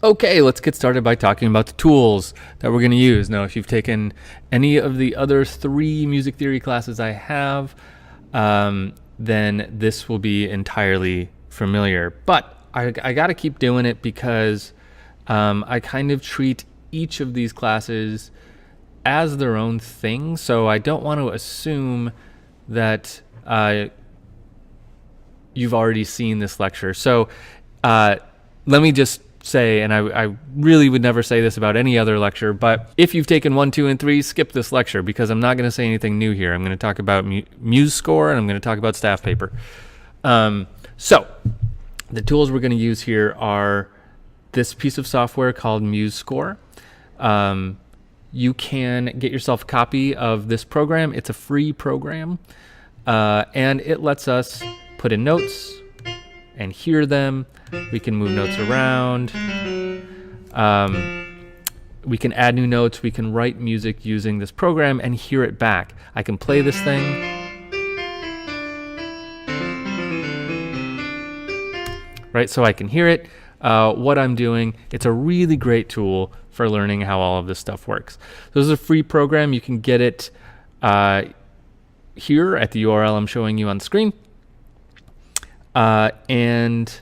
Okay, let's get started by talking about the tools that we're going to use. Now, if you've taken any of the other 3 music theory classes I have, then this will be entirely familiar. But I got to keep doing it because I kind of treat each of these classes as their own thing. So I don't want to assume that you've already seen this lecture. So let me just say, and I really would never say this about any other lecture, but if you've taken 1, 2, and 3, skip this lecture because I'm not going to say anything new here. I'm going to talk about MuseScore and I'm going to talk about staff paper. So the tools we're going to use here are this piece of software called MuseScore. You can get yourself a copy of this program. It's a free program, and it lets us put in notes and hear them. We can move notes around. We can add new notes. We can write music using this program and hear it back. I can play this thing. Right, so I can hear it, what I'm doing. It's a really great tool for learning how all of this stuff works. So this is a free program. You can get it here at the URL I'm showing you on the screen. And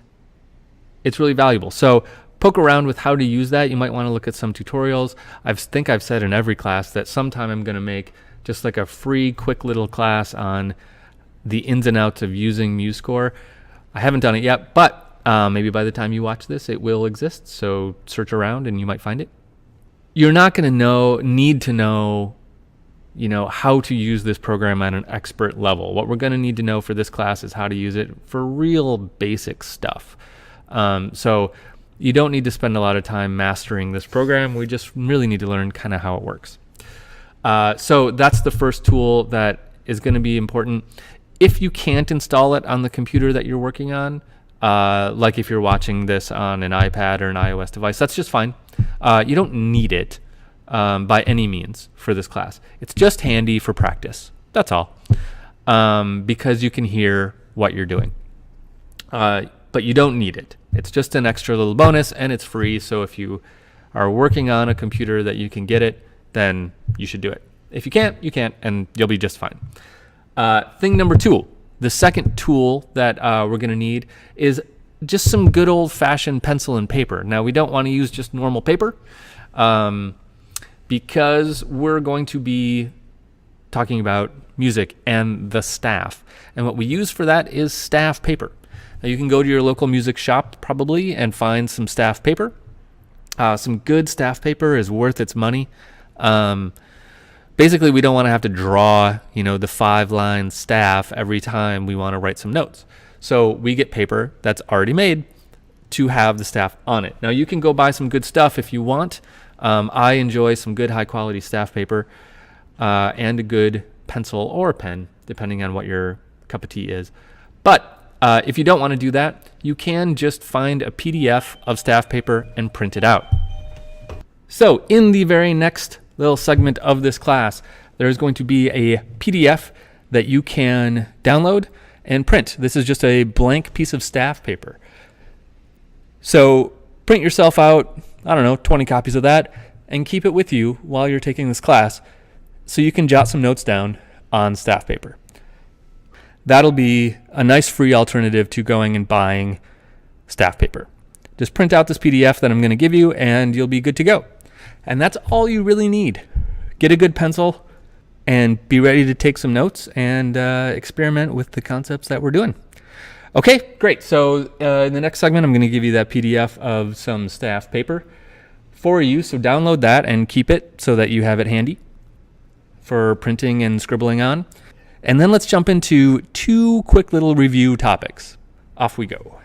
it's really valuable. So poke around with how to use that. You might want to look at some tutorials. I think I've said in every class that sometime I'm going to make just like a free quick little class on the ins and outs of using MuseScore. I haven't done it yet, but maybe by the time you watch this, it will exist. So search around and you might find it. You're not going to need to know how to use this program at an expert level. What we're going to need to know for this class is how to use it for real basic stuff. So you don't need to spend a lot of time mastering this program. We just really need to learn kind of how it works. So that's the first tool that is going to be important. If you can't install it on the computer that you're working on, like if you're watching this on an iPad or an iOS device, that's just fine. You don't need it by any means for this class. It's just handy for practice. That's all. Because you can hear what you're doing. But you don't need it. It's just an extra little bonus and it's free. So if you are working on a computer that you can get it, then you should do it. If you can't, you can't, and you'll be just fine. Thing number 2, the second tool that we're going to need is just some good old-fashioned pencil and paper. Now, we don't want to use just normal paper because we're going to be talking about music and the staff. And what we use for that is staff paper. Now, you can go to your local music shop probably and find some staff paper. Some good staff paper is worth its money. Basically, we don't want to have to draw, the 5-line staff every time we want to write some notes. So we get paper that's already made to have the staff on it. Now, you can go buy some good stuff if you want. I enjoy some good high-quality staff paper and a good pencil or a pen, depending on what your cup of tea is. But if you don't want to do that, you can just find a PDF of staff paper and print it out. So in the very next little segment of this class, there's going to be a PDF that you can download and print. This is just a blank piece of staff paper. So print yourself out, 20 copies of that, and keep it with you while you're taking this class so you can jot some notes down on staff paper. That'll be a nice free alternative to going and buying staff paper. Just print out this PDF that I'm going to give you and you'll be good to go. And that's all you really need. Get a good pencil and be ready to take some notes and experiment with the concepts that we're doing. Okay, great. So in the next segment, I'm going to give you that PDF of some staff paper for you. So download that and keep it so that you have it handy for printing and scribbling on. And then let's jump into 2 quick little review topics. Off we go.